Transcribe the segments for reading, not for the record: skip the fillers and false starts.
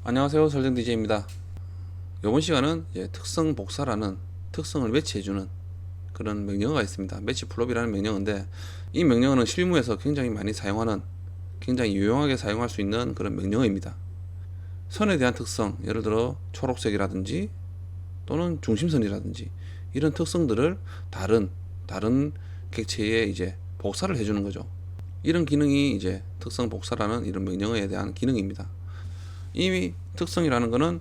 안녕하세요, 설정 DJ입니다. 이번 시간은 특성 복사라는 특성을 매치해주는 그런 명령어가 있습니다. 매치 플롭이라는 명령어인데, 이 명령어는 실무에서 굉장히 많이 사용하는, 굉장히 유용하게 사용할 수 있는 그런 명령어입니다. 선에 대한 특성, 예를 들어 초록색이라든지 또는 중심선이라든지 이런 특성들을 다른 객체에 복사를 해주는 거죠. 이런 기능이 특성 복사라는 이런 명령어에 대한 기능입니다. 이 특성이라는 것은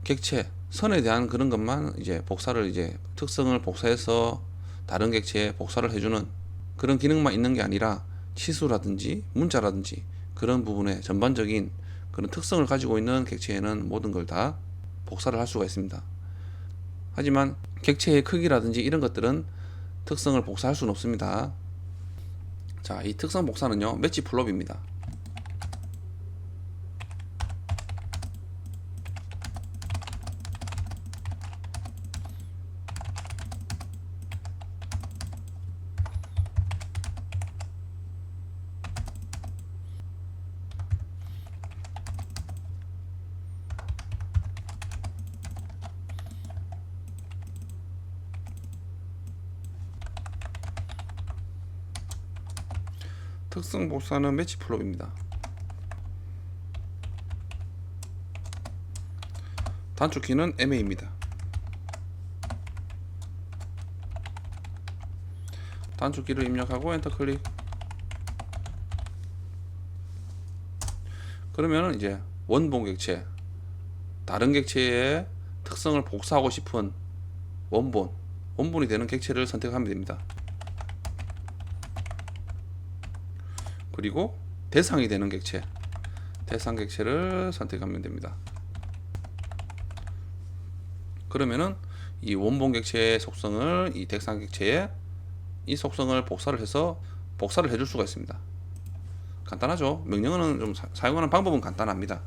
객체 선에 대한 그런 것만 복사를 특성을 복사해서 다른 객체에 복사를 해주는 그런 기능만 있는 게 아니라 치수라든지 문자라든지 그런 부분에 전반적인 그런 특성을 가지고 있는 객체에는 모든 걸 다 복사를 할 수가 있습니다. 하지만 객체의 크기라든지 이런 것들은 특성을 복사할 수는 없습니다. 자, 이 특성 복사는요, 매치 플롭입니다. 특성 복사는 매치 플롭입니다. 단축키는 MA입니다. 단축키를 입력하고 엔터 클릭. 그러면 원본 객체, 다른 객체의 특성을 복사하고 싶은 원본이 되는 객체를 선택하면 됩니다. 그리고 대상이 되는 객체, 대상 객체를 선택하면 됩니다. 그러면은 이 원본 객체의 속성을 이 대상 객체에 이 속성을 복사를 해줄 수가 있습니다. 간단하죠? 명령어는 좀 사용하는 방법은 간단합니다.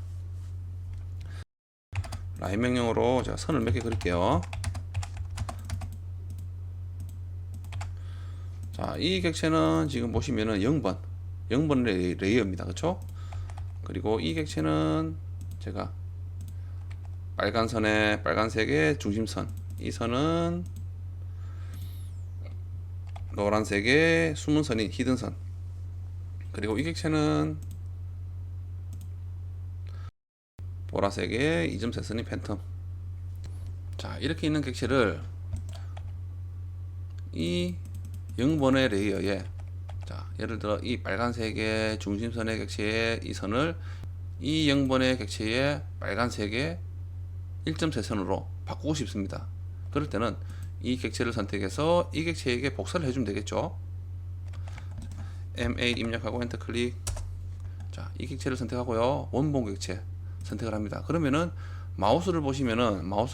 라인 명령어로 제가 선을 몇 개 그릴게요. 자, 이 객체는 지금 보시면은 0번 레이어입니다. 그쵸? 그리고 이 객체는 제가 빨간 선에 빨간색의 중심선, 이 선은 노란색의 숨은 선인 히든선, 그리고 이 객체는 보라색의 이점세선인 팬텀. 자, 이렇게 있는 객체를 이 0번의 레이어에, 자, 예를 들어 이 빨간색의 중심선의 객체의 이 선을 이 0번의 객체의 빨간색의 1.3선으로 바꾸고 싶습니다. 그럴 때는 이 객체를 선택해서 이 객체에게 복사를 해주면 되겠죠. M8 입력하고 엔터 클릭. 자, 이 객체를 선택하고요, 원본 객체 선택을 합니다. 그러면은 마우스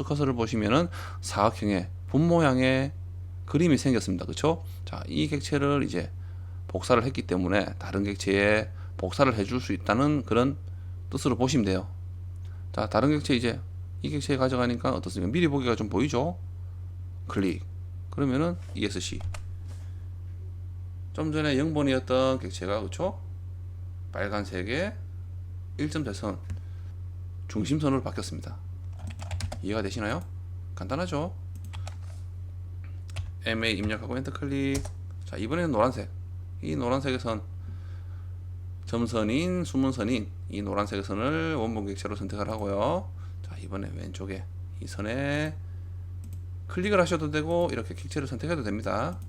커서를 보시면은 사각형의 분 모양의 그림이 생겼습니다. 그쵸? 자, 이 객체를 복사를 했기 때문에 다른 객체에 복사를 해줄 수 있다는 그런 뜻으로 보시면 돼요. 자, 다른 객체 이 객체에 가져가니까 어떻습니까? 미리 보기가 좀 보이죠? 클릭. 그러면은 ESC. 좀 전에 0번이었던 객체가, 그쵸? 빨간색의 1.4선 중심선으로 바뀌었습니다. 이해가 되시나요? 간단하죠? MA 입력하고 엔터 클릭. 자, 이번에는 노란색. 이 노란색의 선, 점선인 숨은선인 이 노란색의 선을 원본 객체로 선택을 하고요. 자, 이번에 왼쪽에 이 선에 클릭을 하셔도 되고 이렇게 객체를 선택해도 됩니다.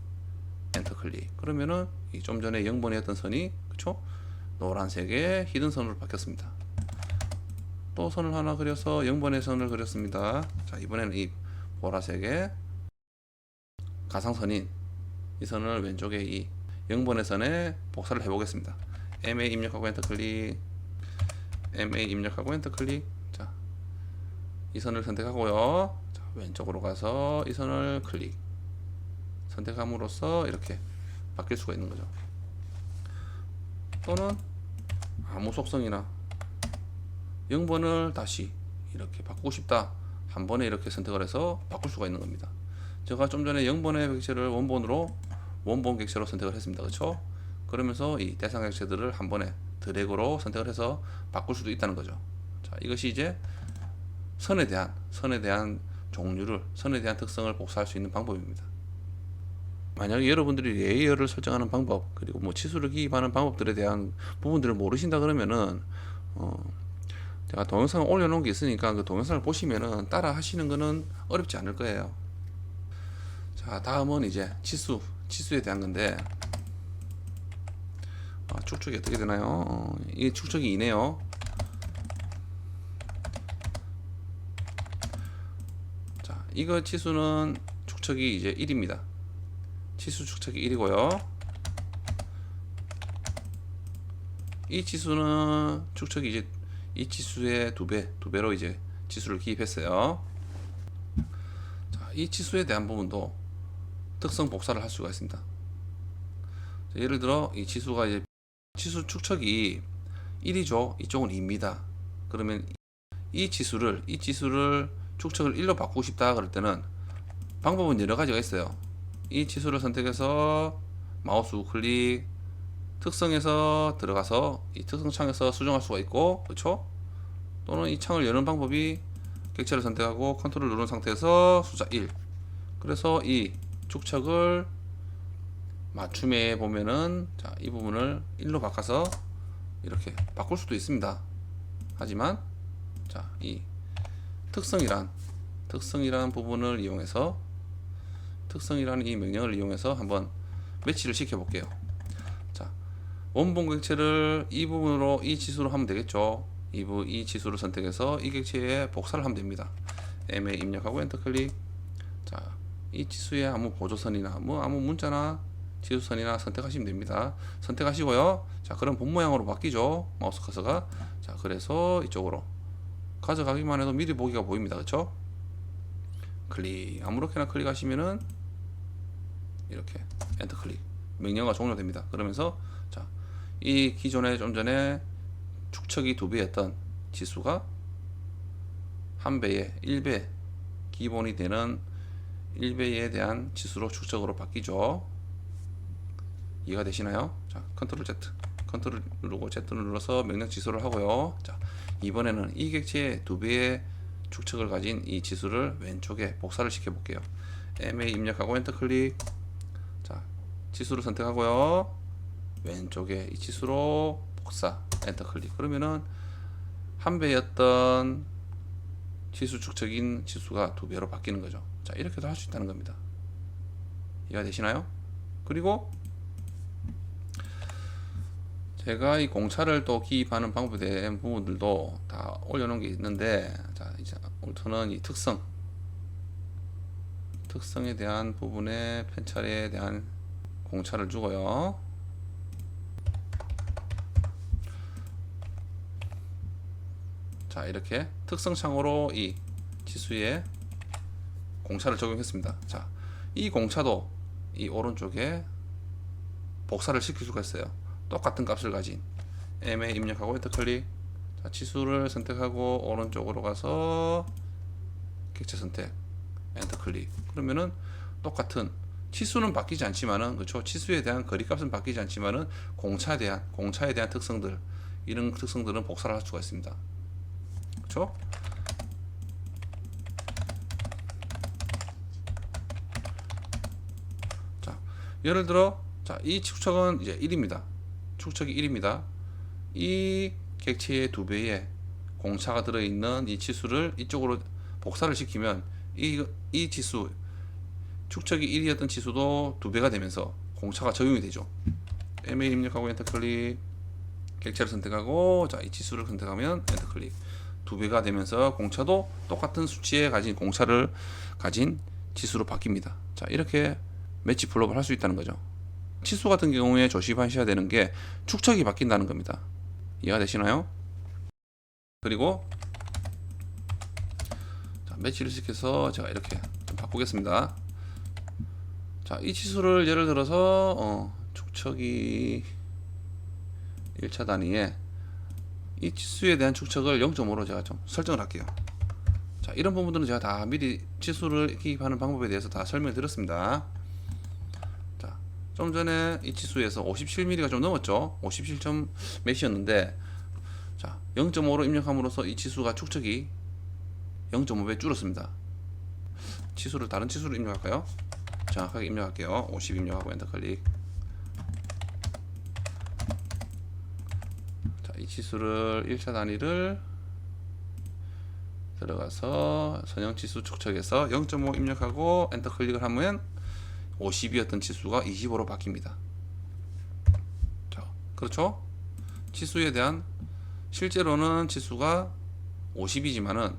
엔터 클릭. 그러면은 이 좀 전에 0번이었던 선이, 그쵸? 노란색의 히든 선으로 바뀌었습니다. 또 선을 하나 그려서 0번의 선을 그렸습니다. 자, 이번에는 이 보라색의 가상선인 이 선을 왼쪽에 이 0번의 선에 복사를 해보겠습니다. MA 입력하고 엔터 클릭. MA 입력하고 엔터 클릭. 자, 이 선을 선택하고요. 자, 왼쪽으로 가서 이 선을 클릭. 선택함으로써 이렇게 바뀔 수가 있는 거죠. 또는 아무 속성이나 0번을 다시 이렇게 바꾸고 싶다, 한 번에 이렇게 선택을 해서 바꿀 수가 있는 겁니다. 제가 좀 전에 0번의 객체를 원본 객체로 선택을 했습니다. 그렇죠? 그러면서 이 대상 객체들을 한 번에 드래그로 선택을 해서 바꿀 수도 있다는 거죠. 자, 이것이 이제 선에 대한 종류를, 선에 대한 특성을 복사할 수 있는 방법입니다. 만약에 여러분들이 레이어를 설정하는 방법, 그리고 뭐 치수를 기입하는 방법들에 대한 부분들을 모르신다 그러면은 제가 동영상을 올려놓은 게 있으니까 그 동영상을 보시면은 따라 하시는 거는 어렵지 않을 거예요. 자, 다음은 이제 치수에 대한 건데, 축척이 어떻게 되나요? 이게 축척이 2네요. 자, 이거 치수는 축척이 이제 1입니다. 치수 축척이 1이고요. 이 치수는 축척이 이제 이 치수의 두 배로 이제 치수를 기입했어요. 자, 이 치수에 대한 부분도 특성 복사를 할 수가 있습니다. 자, 예를 들어 이 치수가 이제 치수 축척이 1이죠. 이쪽은 2입니다. 그러면 이 치수를 축척을 1로 바꾸고 싶다 그럴 때는 방법은 여러 가지가 있어요. 이 치수를 선택해서 마우스 우클릭, 특성에서 들어가서 이 특성 창에서 수정할 수가 있고, 그렇죠? 또는 이 창을 여는 방법이 객체를 선택하고 컨트롤 누른 상태에서 숫자 1, 그래서 이 축척을 맞춤에 보면은 자, 이 부분을 1로 바꿔서 이렇게 바꿀 수도 있습니다. 하지만 자, 이 특성이란 부분을 이용해서, 특성이라는 이 명령을 이용해서 한번 매치를 시켜 볼게요. 자, 원본 객체를 이 부분으로, 이 치수로 하면 되겠죠. 이 치수를 선택해서 이 객체에 복사를 하면 됩니다. M에 입력하고 엔터 클릭. 자, 이 치수에 아무 보조선이나 뭐 아무 문자나 치수선이나 선택하시면 됩니다. 선택하시고요. 자, 그럼 본 모양으로 바뀌죠. 마우스 커서가. 자, 그래서 이쪽으로 가져가기만 해도 미리 보기가 보입니다. 그렇죠? 클릭, 아무렇게나 클릭하시면은 이렇게 엔터 클릭, 명령어가 종료됩니다. 그러면서 자, 이 기존에 좀 전에 축척이 2배였던 지수가 1배에 1배, 기본이 되는 1배에 대한 지수로 축척으로 바뀌죠. 이해가 되시나요? 자, 컨트롤 Z, 컨트롤 누르고 Z를 눌러서 명령 지수를 하고요. 자, 이번에는 이 객체의 2배의 축척을 가진 이 지수를 왼쪽에 복사를 시켜 볼게요. M에 입력하고 엔터 클릭. 자, 지수를 선택하고요. 왼쪽에 이 지수로 복사, 엔터 클릭. 그러면은 1배였던 지수 축척인 지수가 2배로 바뀌는 거죠. 자, 이렇게도 할 수 있다는 겁니다. 이해가 되시나요? 그리고 제가 이 공차를 또 기입하는 방법에 대한 부분들도 다 올려놓은 게 있는데, 자, 이제 오늘은 이 특성에 대한 부분에 편차에 대한 공차를 주고요. 자, 이렇게 특성 창으로 이 지수에 공차를 적용했습니다. 자, 이 공차도 이 오른쪽에 복사를 시킬 수가 있어요. 똑같은 값을 가진 M에 입력하고 엔터 클릭. 자, 치수를 선택하고 오른쪽으로 가서 객체 선택, 엔터 클릭. 그러면은 똑같은 치수는 바뀌지 않지만은, 그렇죠? 치수에 대한 거리값은 바뀌지 않지만은 공차에 대한 특성들, 이런 특성들은 복사를 할 수가 있습니다. 그렇죠? 자, 예를 들어 자, 이 축척은 이제 1입니다. 축척이 1입니다. 이 객체의 2배의 공차가 들어있는 이 치수를 이쪽으로 복사를 시키면 이 치수, 축척이 1이었던 치수도 2배가 되면서 공차가 적용이 되죠. M에 입력하고 엔터 클릭, 객체를 선택하고 자, 이 치수를 선택하면 엔터 클릭, 2배가 되면서 공차도 똑같은 수치에 가진 공차를 가진 치수로 바뀝니다. 자, 이렇게 매치 플롭을 할 수 있다는 거죠. 치수 같은 경우에 조심하셔야 되는 게 축척이 바뀐다는 겁니다. 이해가 되시나요? 그리고 자, 매치를 시켜서 제가 이렇게 좀 바꾸겠습니다. 자, 이 치수를 예를 들어서 축척이 1차 단위에 이 치수에 대한 축척을 0.5로 제가 좀 설정을 할게요. 자, 이런 부분들은 제가 다 미리 치수를 기입하는 방법에 대해서 다 설명을 드렸습니다. 좀 전에 이 치수에서 57mm가 좀 넘었죠. 57점 몇이었는데, 자, 0.5로 입력함으로써 이 치수가 축척이 0.5배 줄었습니다. 치수를 다른 치수로 입력할까요? 정확하게 입력할게요. 50 입력하고 엔터 클릭. 자, 이 치수를 1차 단위를 들어가서 선형 치수 축척에서 0.5 입력하고 엔터 클릭을 하면 50이었던 치수가 25로 바뀝니다. 자, 그렇죠? 치수에 대한 실제로는 치수가 50이지만은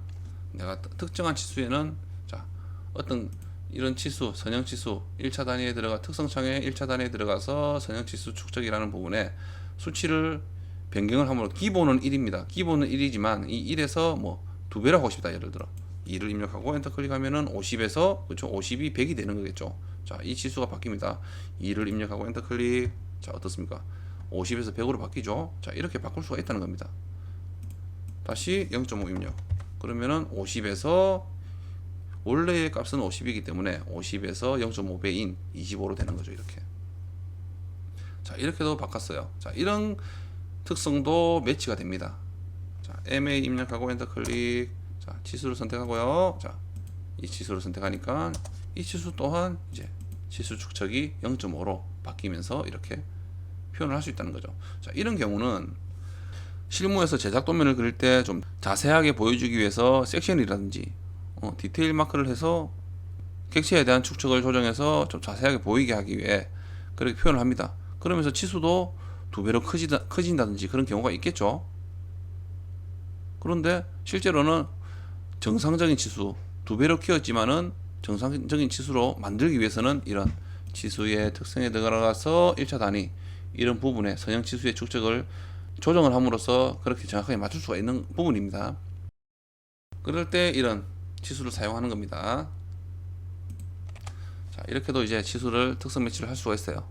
내가 특정한 치수에는 자, 어떤 이런 치수, 선형 치수 1차 단위에 들어가 특성창에 1차 단위에 들어가서 선형 치수 축적이라는 부분에 수치를 변경을 함으로 기본은 1입니다. 기본은 1이지만 이 1에서 뭐 2배로 하고 싶다. 예를 들어 2를 입력하고 엔터 클릭하면은 50에서 그렇죠? 50이 100이 되는 거겠죠. 자, 이 치수가 바뀝니다. 2를 입력하고 엔터 클릭. 자, 어떻습니까? 50에서 100으로 바뀌죠. 자, 이렇게 바꿀 수가 있다는 겁니다. 다시 0.5 입력. 그러면은 50에서 원래의 값은 50이기 때문에 50에서 0.5배인 25로 되는 거죠. 이렇게. 자, 이렇게도 바꿨어요. 자, 이런 특성도 매치가 됩니다. 자, MA 입력하고 엔터 클릭. 자, 치수를 선택하고요. 자, 이 치수를 선택하니까 이 치수 또한 이제 치수 축척이 0.5로 바뀌면서 이렇게 표현을 할 수 있다는 거죠. 자, 이런 경우는 실무에서 제작 도면을 그릴 때 좀 자세하게 보여주기 위해서 섹션이라든지 디테일 마크를 해서 객체에 대한 축척을 조정해서 좀 자세하게 보이게 하기 위해 그렇게 표현을 합니다. 그러면서 치수도 2배로 커진다든지 그런 경우가 있겠죠. 그런데 실제로는 정상적인 치수 2배로 키웠지만은 정상적인 치수로 만들기 위해서는 이런 치수의 특성에 들어가서 1차 단위 이런 부분에 선형 치수의 축적을 조정을 함으로써 그렇게 정확하게 맞출 수가 있는 부분입니다. 그럴 때 이런 치수를 사용하는 겁니다. 자, 이렇게도 이제 치수를 특성 매치를 할 수가 있어요.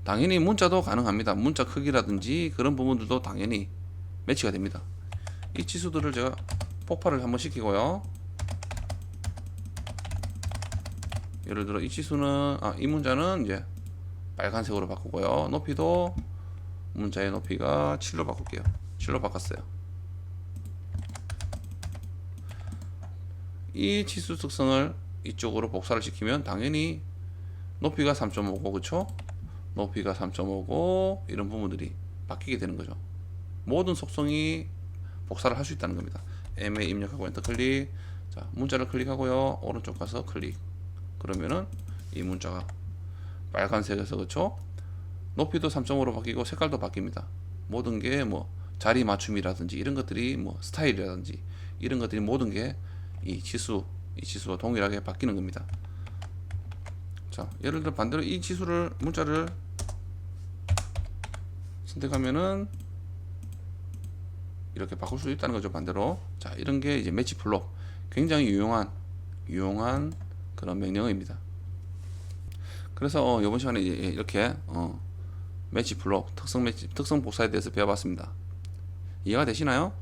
당연히 문자도 가능합니다. 문자 크기라든지 그런 부분들도 당연히 매치가 됩니다. 이 치수들을 제가 폭발을 한번 시키고요. 예를 들어 이 치수는 이 문자는 이제 빨간색으로 바꾸고요. 높이도 문자의 높이가 7로 바꿀게요. 7로 바꿨어요. 이 치수 특성을 이쪽으로 복사를 시키면 당연히 높이가 3.5고 그쵸? 높이가 3.5고 이런 부분들이 바뀌게 되는 거죠. 모든 속성이 복사를 할 수 있다는 겁니다. M에 입력하고 엔터 클릭. 자, 문자를 클릭하고요. 오른쪽 가서 클릭. 그러면은 이 문자가 빨간색에서 그쵸? 높이도 3.5로 바뀌고 색깔도 바뀝니다. 모든 게 뭐 자리 맞춤이라든지 이런 것들이 뭐 스타일이라든지 이런 것들이 모든 게 이 치수와 동일하게 바뀌는 겁니다. 자, 예를 들어 반대로 이 치수를 문자를 선택하면은 이렇게 바꿀 수 있다는 거죠. 반대로. 자, 이런 게 이제 매치 플롯 굉장히 유용한 그런 명령어입니다. 그래서 이번 시간에 이렇게 매치 플롯 특성 복사에 대해서 배워봤습니다. 이해가 되시나요?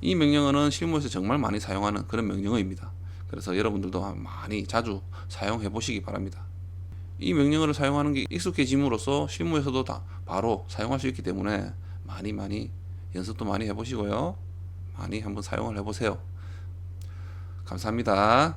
이 명령어는 실무에서 정말 많이 사용하는 그런 명령어입니다. 그래서 여러분들도 많이 자주 사용해 보시기 바랍니다. 이 명령어를 사용하는 게 익숙해짐으로써 실무에서도 다 바로 사용할 수 있기 때문에 많이 연습도 많이 해보시고요. 많이 한번 사용을 해보세요. 감사합니다.